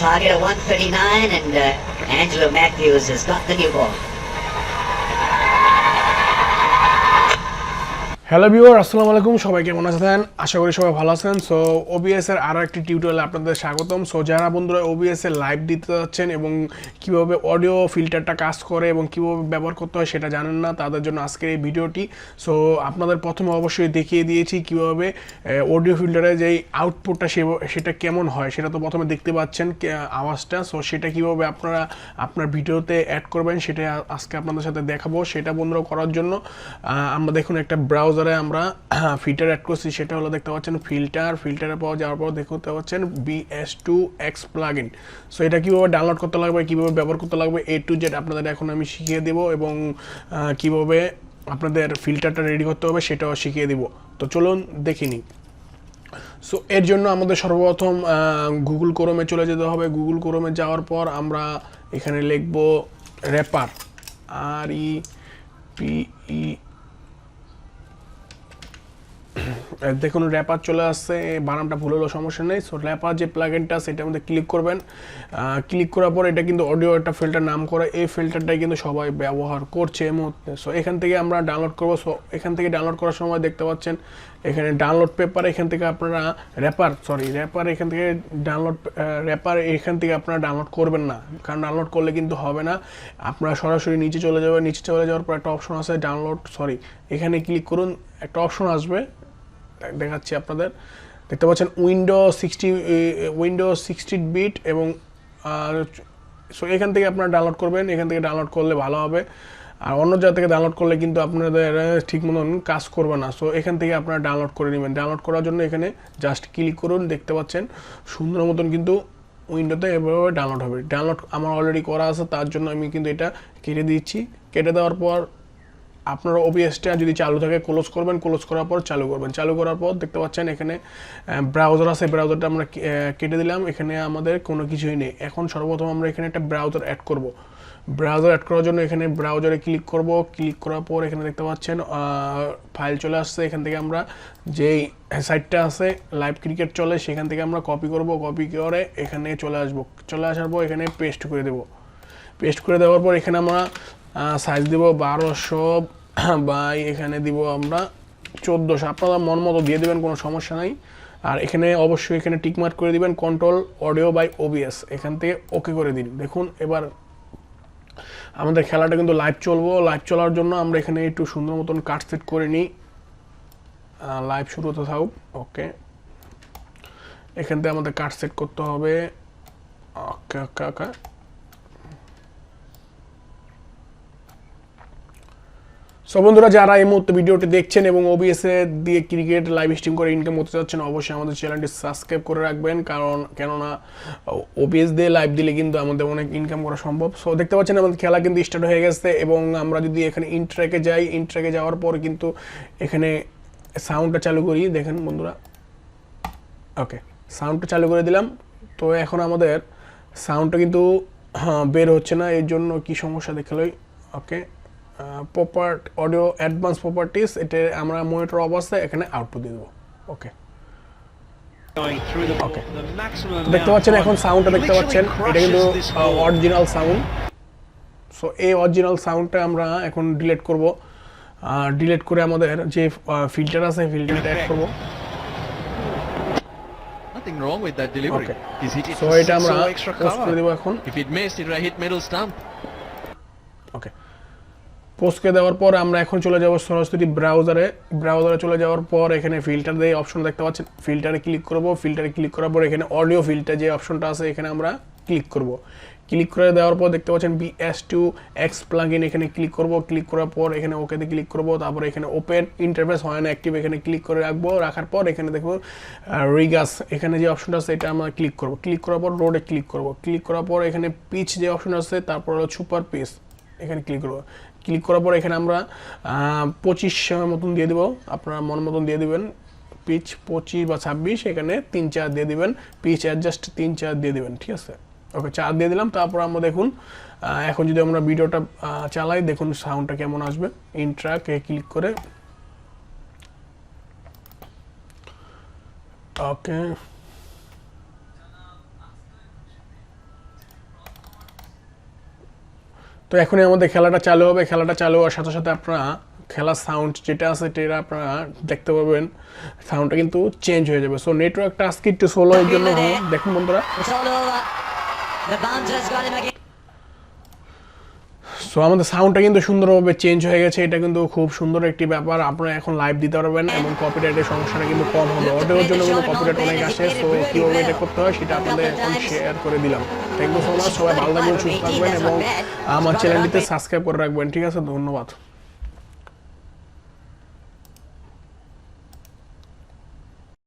target at 139, and Angelo Matthews has got the new ball. Hello viewer, আসসালামু আলাইকুম। সবাই কেমন আছেন? আশা করি সবাই ভালো আছেন। সো ওবিএস এর আরও একটি টিউটোরিয়ালে আপনাদের স্বাগতম। সো যারা বন্ধুরা ওবিএস এর লাইভ দিতে যাচ্ছেন এবং কিভাবে অডিও ফিল্টারটা কাজ করে এবং কিভাবে ব্যবহার করতে হয় সেটা জানেন না, তাদের জন্য আজকের এই ভিডিওটি। সো আপনাদের প্রথমে অবশ্যই দেখিয়ে দিয়েছি কিভাবে অডিও ফিল্টারে যেই আউটপুটটা সেটা কেমন হয় সেটা তো প্রথমে দেখতে পাচ্ছেন আওয়াজটা। সো সেটা কিভাবে আপনারা আপনার ভিডিওতে অ্যাড করবেন সেটা আজকে আপনাদের সাথে দেখাবো। সেটা বন্ধুরা করার জন্য আমরা দেখুন একটা ব্রাউজার আমরা ফিল্টার অ্যাড করছি, সেটা হলো দেখতে পাচ্ছেন ফিল্টারে পাওয়া যাওয়ার পর দেখতে পাচ্ছেন BS2X প্লাগইন। সো এটা কীভাবে ডাউনলোড করতে লাগবে, কীভাবে ব্যবহার করতে লাগবে A to Z আপনাদের এখন আমি শিখিয়ে দেবো এবং কীভাবে আপনাদের ফিল্টারটা রেডি করতে হবে সেটাও শিখিয়ে দেবো। তো চলুন দেখে নিই। সো এর জন্য আমাদের সর্বপ্রথম গুগল ক্রোমে চলে যেতে হবে। গুগল ক্রোমে যাওয়ার পর আমরা এখানে লিখব র্যাপার, REPE। দেখুন র্যাপার চলে আসছে, বানানটা ভুল হলো সমস্যা নেই। সো র্যাপার যে প্লাগইনটা সেটার মধ্যে ক্লিক করবেন। ক্লিক করার পর এটা কিন্তু অডিও একটা ফিল্টার নাম করা, এই ফিল্টারটাই কিন্তু সবাই ব্যবহার করছে এই মুহূর্তে। সো এখান থেকে আমরা ডাউনলোড করবো। সো এখান থেকে ডাউনলোড করার সময় দেখতে পাচ্ছেন এখানে ডাউনলোড পেপার, এখান থেকে আপনারা র্যাপার এখান থেকে এখান থেকে আপনারা ডাউনলোড করবেন না, কারণ ডাউনলোড করলে কিন্তু হবে না। আপনারা সরাসরি নিচে চলে যাবেন, নিচে চলে যাওয়ার পর একটা অপশন আছে এখানে ক্লিক করুন, একটা অপশন আসবে দেখাচ্ছি আপনাদের। দেখতে পাচ্ছেন উইন্ডো 60 বিট এবং সো এখান থেকে আপনারা ডাউনলোড করবেন। এখান থেকে ডাউনলোড করলে ভালো হবে, আর অন্য জায়গা থেকে ডাউনলোড করলে কিন্তু আপনাদের ঠিক মতন কাজ করবে না। সো এখান থেকে আপনারা ডাউনলোড করে নেবেন। ডাউনলোড করার জন্য এখানে জাস্ট ক্লিক করুন, দেখতে পাচ্ছেন সুন্দর মতন কিন্তু উইন্ডোতে এভাবে ডাউনলোড হবে। ডাউনলোড আমার অলরেডি করা আছে, তার জন্য আমি কিন্তু এটা কেটে দিচ্ছি। কেটে দেওয়ার পর আপনারা ওবিএসটা যদি চালু থাকে ক্লোজ করবেন, ক্লোজ করার পর চালু করবেন। চালু করার পর দেখতে পাচ্ছেন এখানে ব্রাউজার আছে, ব্রাউজারটা আমরা কেটে দিলাম। এখানে আমাদের কোনো কিছুই নেই। এখন সর্বপ্রথম আমরা এখানে একটা ব্রাউজার অ্যাড করব। ব্রাউজার অ্যাড করার জন্য এখানে ব্রাউজারে ক্লিক করব। ক্লিক করার পর এখানে দেখতে পাচ্ছেন ফাইল চলে আসছে। এখান থেকে আমরা যেই সাইটটা আছে লাইভ ক্রিকেট চলে, সেখান থেকে আমরা কপি করব। কপি করে এখানে চলে আসব। চলে আসার পর এখানে পেস্ট করে দেব। পেস্ট করে দেওয়ার পর এখানে আমরা সাইজ দিব 1200 বাই এখানে দিব আমরা 1400। আপনারা মন মতো দিয়ে দেবেন, কোনো সমস্যা নাই। আর এখানে অবশ্যই এখানে টিকমার্ক করে দিবেন কন্ট্রোল অডিও বাই OBS, এখান থেকে ওকে করে দিন। দেখুন এবার আমাদের খেলাটা কিন্তু লাইভ চলবো। লাইভ চলার জন্য আমরা এখানে একটু সুন্দর মতন কাট সেট করে নিই। লাইভ শুরু হতে থাকুক। ওকে, এখান থেকে আমাদের কাট সেট করতে হবে। ওকে ওকে ওকে। সো বন্ধুরা, যারা এই মুহূর্তে ভিডিওটি দেখছেন এবং OBS দিয়ে ক্রিকেট লাইভ স্ট্রিম করে ইনকাম করতে চাচ্ছেন, অবশ্যই আমাদের চ্যানেলটি সাবস্ক্রাইব করে রাখবেন, কেননা OBS দিয়ে লাইভ দিলে কিন্তু আমাদের অনেক ইনকাম করা সম্ভব। সো দেখতে পাচ্ছেন আমাদের খেলা কিন্তু স্টার্ট হয়ে গেছে এবং আমরা যদি এখানে ইন্ট্রাকে যাই, ইন্ট্রাকে যাওয়ার পর কিন্তু এখানে সাউন্ডটা চালু করি। দেখেন বন্ধুরা, ওকে সাউন্ডটা চালু করে দিলাম। তো এখন আমাদের সাউন্ডটা কিন্তু বের হচ্ছে না, এর জন্য কি সমস্যা দেখালোই। ওকে, অডিও অ্যাডভান্স প্রপার্টিস, এটা আমরা মনিটর অবস্থায় এখানে আউটপুট দিয়ে দেবো। ওকে ওকে, দেখতে পাচ্ছেন এখন সাউন্ডটা দেখতে পাচ্ছেন, এটা কিন্তু অরিজিনাল সাউন্ড। সো এই অরিজিনাল সাউন্ডটা আমরা এখন ডিলিট করব। ডিলিট করে আমাদের যে ফিল্টার আছে ফিল্টারটা অ্যাড করব। Nothing wrong with that delivery. Okay. He's hit it So এটা আমরা extra পোস্ট করে দেব cover. এখন। If it missed, it would have hit middle stump. Okay, post করে দেওয়ার পর আমরা এখন চলে যাব সরাসরি ব্রাউজারে চলে যাওয়ার পর এখানে ফিল্টার দিয়ে অপশন দেখতে পাচ্ছেন, ফিল্টারে ক্লিক করব। ফিল্টারে ক্লিক করার পর এখানে অডিও ফিল্টার যে অপশনটা আছে এখানে আমরা ক্লিক করব। ক্লিক করে দেওয়ার পর দেখতে পাচ্ছেন BS2X প্লাগইন, এখানে ক্লিক করব। ক্লিক করার পর এখানে ওকেতে ক্লিক করব। তারপর এখানে ওপেন ইন্টারফেস হয় না অ্যাক্টিভ, এখানে ক্লিক করে রাখবো। রাখার পর এখানে দেখো রিগাস, এখানে যে অপশনটা আছে এটা আমরা ক্লিক করব। ক্লিক করার পর রোডে ক্লিক করব। ক্লিক করার পর এখানে পিচ যে অপশন আছে, তারপর হলো সুপার পিচ, এখানে ক্লিক করব। ক্লিক করার পর এখানে আমরা 25 মতন দিয়ে দেবো, আপনারা মন মতন দিয়ে দেবেন। পিচ 25 বা 26, এখানে 3-4 দিয়ে দিবেন। পিচ অ্যাডজাস্ট 3-4 দিয়ে দিবেন, ঠিক আছে। ওকে, 4 দিয়ে দিলাম। তারপর আমরা দেখুন এখন যদি আমরা ভিডিওটা চালাই, দেখুন সাউন্ডটা কেমন আসবে। ইন্ট্রাকে ক্লিক করে ওকে তো এখনই আমাদের খেলাটা চালু হবে, খেলাটা চালু হওয়ার সাথে সাথে আপনারা খেলার সাউন্ড যেটা আছে সেটা আপনারা দেখতে পাবেন, সাউন্ডটা কিন্তু চেঞ্জ হয়ে যাবে। সো নেটওয়ার্কটা আজকে একটু স্লো এর জন্য দেখুন বন্ধুরা। It's all over. The bouncer's got him again. So আমাদের সাউন্ডটা কিন্তু সুন্দরভাবে চেঞ্জ হয়ে গেছে, এটা কিন্তু খুব সুন্দর একটি ব্যাপার। আপনারা এখন লাইভ দিতে পারবেন এবং কপিরাইটের সমস্যাটা কিন্তু কম হবে। অডিওর জন্য কিন্তু কপিরাইট অনেক আসে, সো কীভাবে এটা করতে হয় সেটা আপনাদের এখন শেয়ার করে দিলাম। থ্যাংক ইউ সো মাচ, সবাই ভালো থাকবেন, সুস্থ থাকবেন এবং আমার চ্যানেলটিতে সাবস্ক্রাইব করে রাখবেন। ঠিক আছে, ধন্যবাদ।